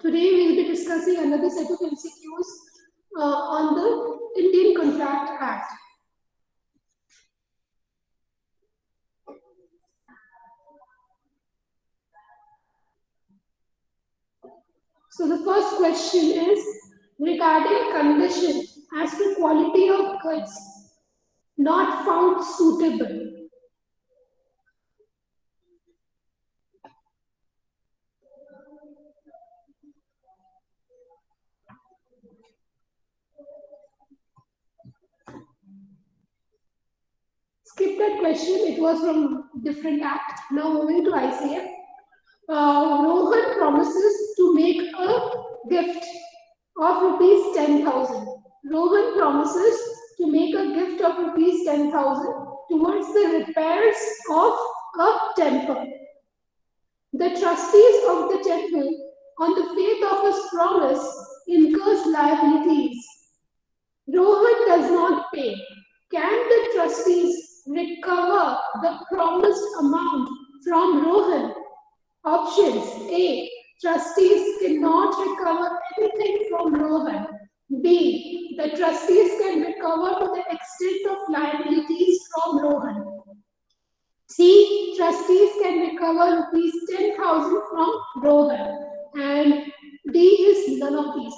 Today we will be discussing another set of MCQs on the Indian Contract Act. So the first question is regarding condition as to quality of goods not found suitable. Skip that question, it was from different act. Now moving to ICF. Rohan promises to make a gift of rupees 10,000. Rohan promises to make a gift of rupees 10,000 towards the repairs of a temple. The trustees of the temple, on the faith of his promise, incurs liabilities. Rohan does not pay. Can the trustees recover the promised amount from Rohan? Options A. Trustees cannot recover anything from Rohan. B. The trustees can recover to the extent of liabilities from Rohan. C. Trustees can recover rupees 10,000 from Rohan. And D is none of these.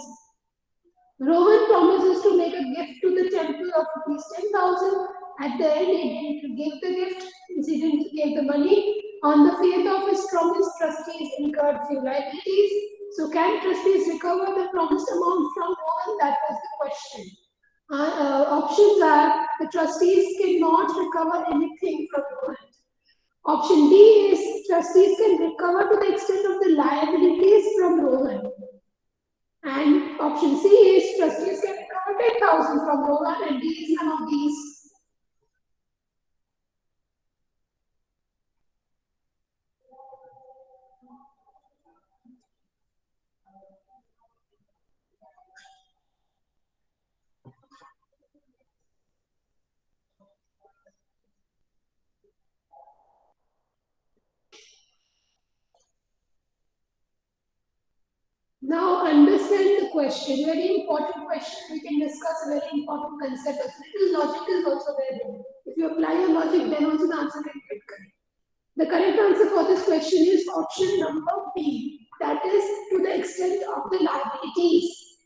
Rohan promises to make a gift to the temple of rupees 10,000. At the end, he didn't give the gift, he didn't give the money. On the faith of his promise, trustees incurred few liabilities. So, can trustees recover the promised amount from Rohan? That was the question. Options are the trustees cannot recover anything from Rohan. Option D is trustees can recover to the extent of the liabilities from Rohan. And option C is trustees can recover 10,000 from Rohan, and D is none of these. Now understand the question. Very important question. We can discuss a very important concept. Little logic is also there. If you apply your logic, then also the answer will get correct. The correct answer for this question is option number B. That is to the extent of the liabilities.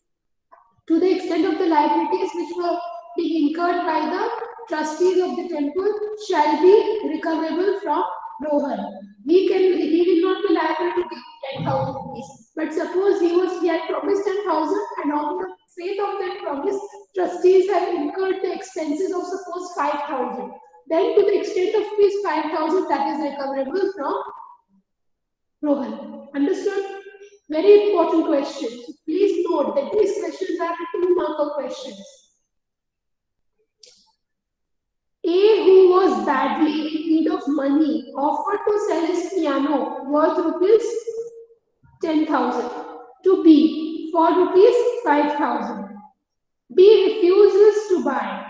To the extent of the liabilities which were being incurred by the trustees of the temple shall be recoverable from Rohan. He will not be liable to give 10,000 rupees. But suppose he had promised 10,000 and on the faith of that promise, trustees have incurred the expenses of suppose 5,000. Then to the extent of rupees 5,000 that is recoverable from Rohan. Understood? Very important question. Please note that these questions are 2-marker questions. A, who was badly in need of money, offered to sell his piano worth rupees 10,000 to B for rupees 5,000. B refuses to buy.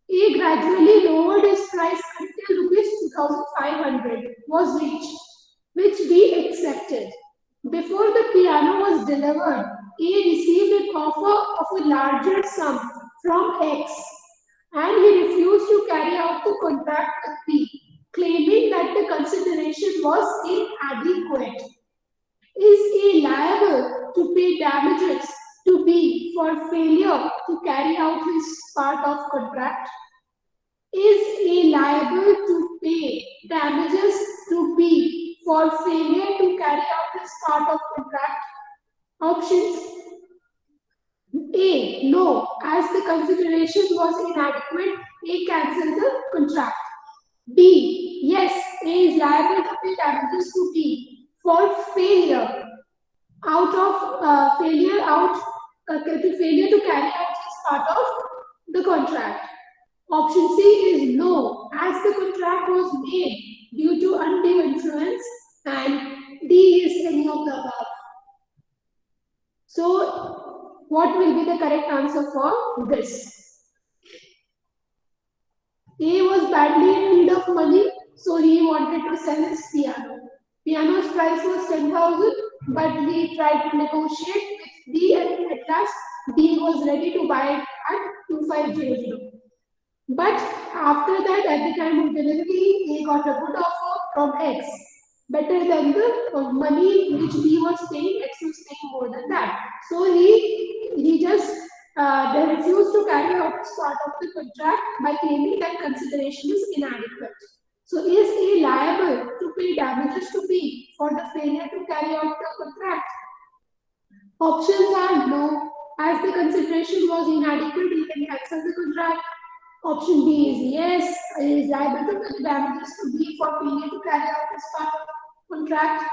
A gradually lowered his price until rupees 2,500 was reached, which B accepted. Before the piano was delivered, A received an offer of a larger sum from X and he refused to carry out the contract with B, claiming that the consideration was inadequate. Is A liable to pay damages to B for failure to carry out his part of contract? Is A liable to pay damages to B for failure to carry out his part of contract? Options A, no, as the consideration was inadequate, A cancelled the contract. B, yes, A is liable to pay damages to B for failure to carry out his part of the contract. Option C is no, as the contract was made due to undue influence, and D is any of the above. So, what will be the correct answer for this? A was badly in need of money, so he wanted to sell his piano. Piano's price was 10,000. but he tried to negotiate with D, and at last D was ready to buy it at 2500. But after that, at the time of delivery, he got a good offer from X, better than the money which B was paying. X was paying more than that. So he just they refused to carry out this part of the contract by claiming that consideration is inadequate. So is A liable to pay damages to B for the failure to carry out the contract? Options are no, as the consideration was inadequate, he can cancel the contract. Option B is yes, he is liable to pay damages to B for failure to carry out his part of contract.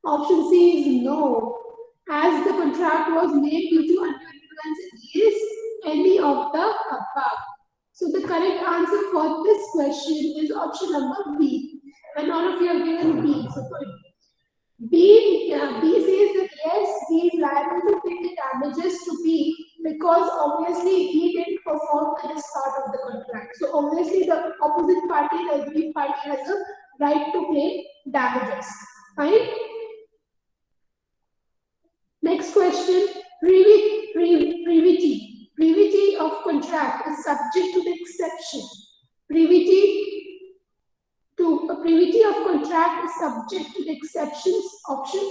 Option C is no, as the contract was made due to undue influence. Is any of the above. So the correct answer for this question is option number B. And all of you have given B. So good. B says that yes, he is liable to pay the damages to B because obviously he didn't perform this part of the contract. So obviously the opposite party, the agreed party, has a right to claim damages. Fine. Next question: privity of contract is subject to the exception. Privity of contract is subject to the exceptions. Option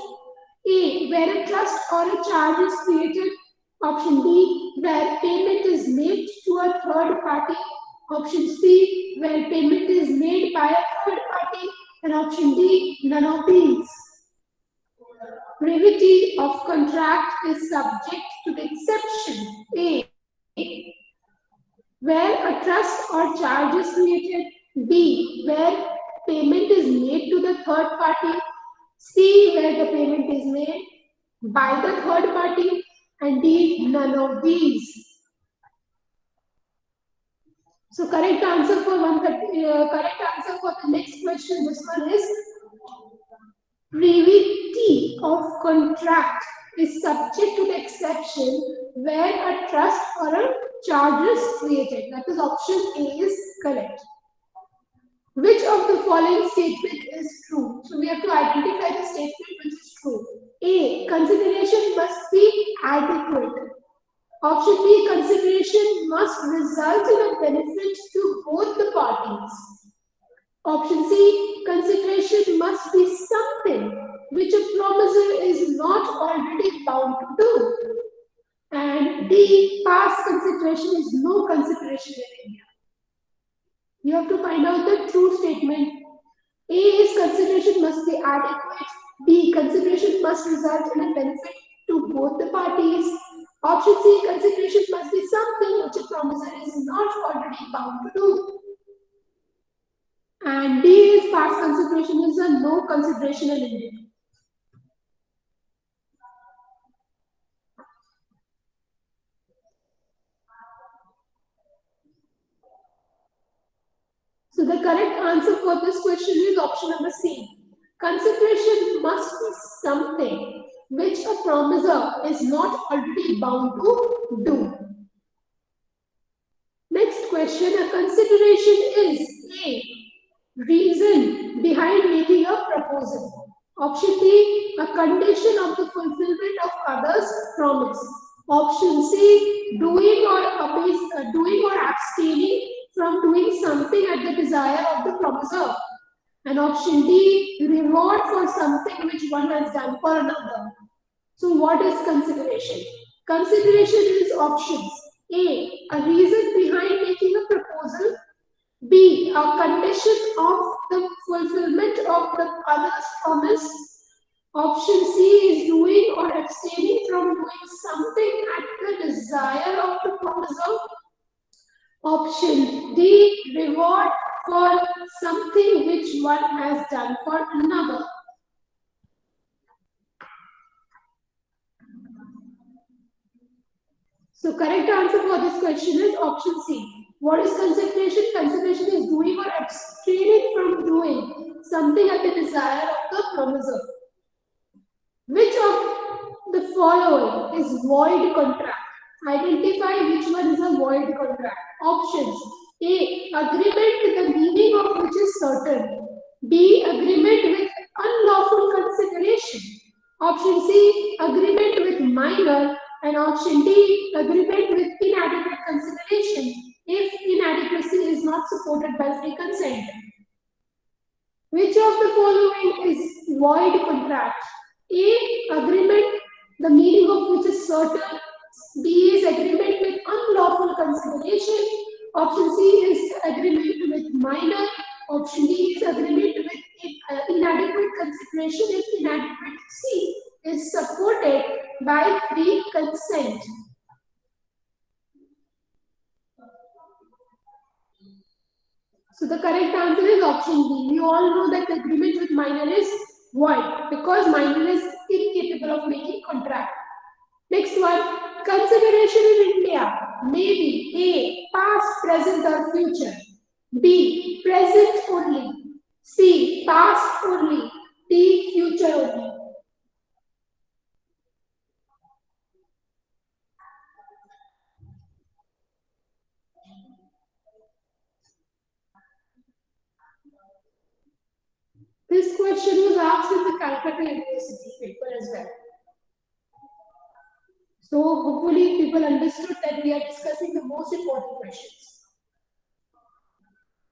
A, where a trust or a charge is created. Option B, where payment is made to a third party. Option C, where payment is made by a third party. And option D, none of these. Privity of contract is subject to the exception A, where a trust or charge is created. B, where payment is made to the third party. C, where the payment is made by the third party. And D, none of these. So correct answer for correct answer for the next question. This one is privity of contract is subject to the exception where a trust or a charge is created. That is option A is correct. Which of the following statement is true? So we have to identify the statement which is true. A, consideration must be adequate. Option B, consideration must result in a benefit to both the parties. Option C, consideration must be something which a promisor is not already bound to do. And D, past consideration is no consideration in India. You have to find out the true statement. A is consideration must be adequate. B, consideration must result in a benefit to both the parties. Option C, consideration must be something which a promisor is not already bound to do. And D is past consideration is a no consideration in India. So the correct answer for this question is option number C. Consideration must be something which a promisor is not already bound to do. Next question, a consideration is A, reason behind making a proposal. Option B, a condition of the fulfillment of others' promise. Option C, doing or abstaining from doing something at the desire of the promisor. And option D, reward for something which one has done for another. So what is consideration? Consideration is options. A reason behind making a proposal. B, a condition of the fulfillment of the other's promise. Option C is doing or abstaining from doing something at the desire of the promisor. Option D, reward for something which one has done for another. So correct answer for this question is option C. What is consideration? Consideration is doing or abstaining from doing something at the desire of the promisor. Which of the following is void contract? Identify which one is a void contract. Options. A, agreement the meaning of which is certain. B, agreement with unlawful consideration. Option C, agreement with minor, and option D, agreement with inadequate consideration if inadequacy is not supported by free consent. Which of the following is void contract? A, agreement, the meaning of which is certain. B is agreement with unlawful consideration. Option C is agreement with minor. Option D is agreement with inadequate consideration if inadequate C is supported by free consent. So the correct answer is option B. We all know that the agreement with minor is void because minor is incapable of making contract. Next one, consideration in India may be A, past, present or future. B, present only. C, past only. D, future only. This question was asked in the Calcutta University paper as well. So hopefully people understood that we are discussing the most important questions.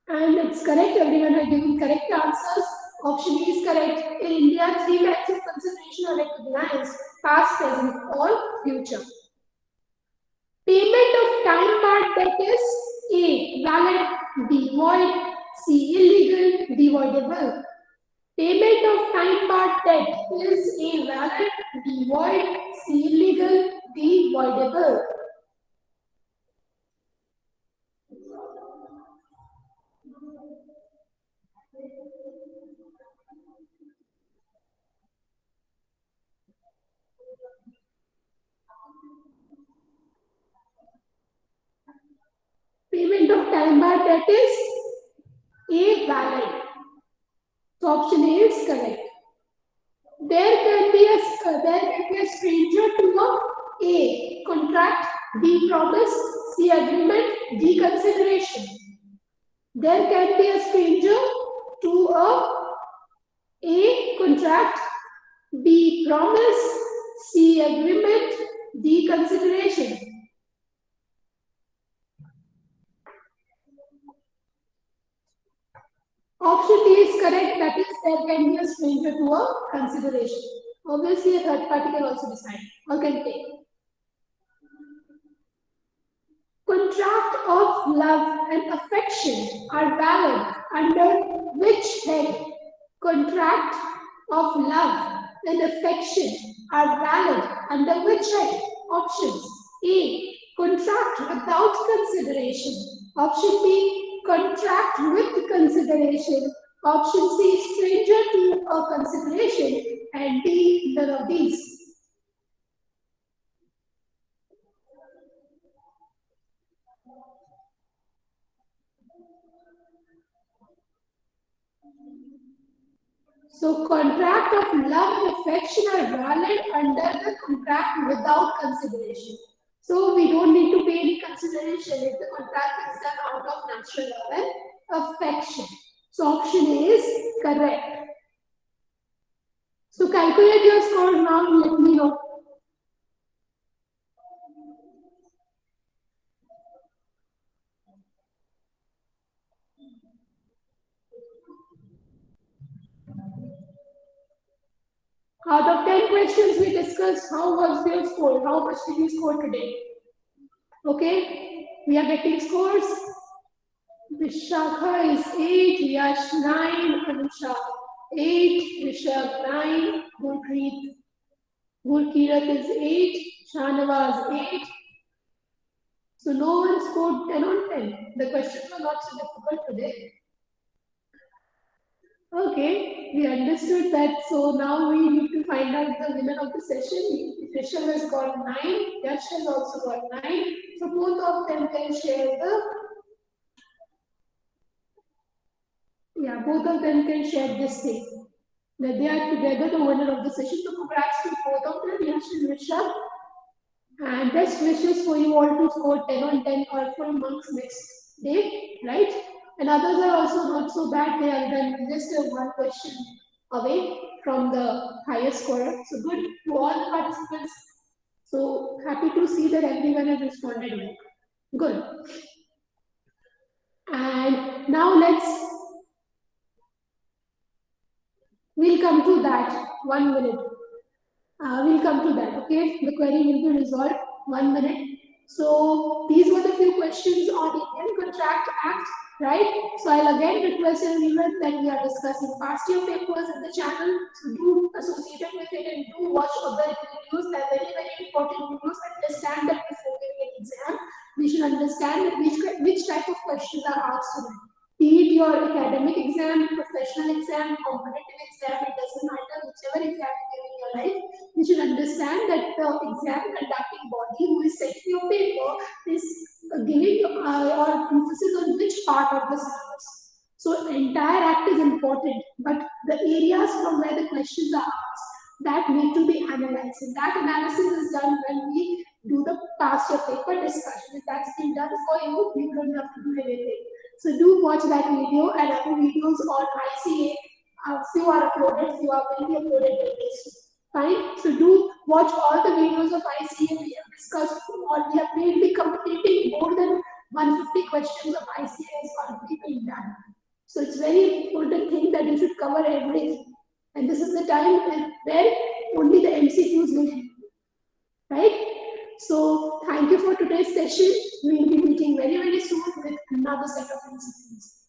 And it's correct, everyone are giving correct answers. Option E is correct. In India, 3 types of consideration are recognized: past, present, or future. Payment of time barred debt is A, valid, B, void, C, illegal, D, voidable. Payment of time barred debt is A, valid, B, void, C, illegal, D, voidable. Payment of time barred debt is A, valid. So option A is correct. There can be a stranger to A, contract, B, promise, C, agreement, D, consideration. There can be a stranger to A, contract, B, promise, C, agreement, D, consideration. Option D is correct, that is, there can be a stranger to a consideration. Obviously, a third party can also decide or can take. Contract of love and affection are valid under which head? Contract of love and affection are valid under which head? Options: A, contract without consideration. Option B, contract with consideration. Option C, stranger to a consideration. And D, none of these. So contract of love and affection are valid under the contract without consideration. So we don't need to pay any consideration if the contract is done out of natural love and affection. So option A is correct. So calculate your scores now and let me know. Out of 10 questions we discussed, how was your score? How much did you score today? Okay, we are getting scores. Vishakha is 8, Yash 9, Anusha 8, Rishabh 9, Gurkirat is 8, Shanawaz 8. So no one scored 10 on 10. The questions were not so difficult today. Okay, we understood that. So now we need to find out the winner of the session. Rishabh has got 9, Yash has also got 9. So both of them can share both of them can share this thing. That they are together the winner of the session. So congrats to both of them, Yash and Rishabh. And best wishes for you all to score 10 on 10 or for monks next day, right? And others are also not so bad, they are then just one question away. from the highest scorer. So good to all the participants. So happy to see that everyone has responded well. Good. And now we'll come to that. 1 minute. We'll come to that, okay? The query will be resolved. 1 minute. So these were the few questions on Indian Contract Act, right? So I'll again request everyone that we are discussing past year papers in the channel. So do associate it with it and do watch other videos. They're very, very important videos. Understand that before giving an exam, we should understand that which type of questions are asked to them. Be it your academic exam, professional exam, competitive exam, it doesn't matter, whichever exam you give in your life, you should understand that the exam conducting body who is setting your paper is giving or emphasis on which part of the syllabus. So entire act is important, but the areas from where the questions are asked, that need to be analyzed. And that analysis is done when we do the past year paper discussion. If that's been done for you, you don't have to do anything. So do watch that video and other videos on ICA. Few are uploaded, few are will be uploaded very soon. Fine. So do watch all the videos of ICA. We have discussed, or we have been completing more than 150 questions of ICA is already being done. So it's very important thing that you should cover everything. And this is the time where only the MCQs will help, right? So thank you for today's session. We will be meeting very, very soon with another set of MCQs.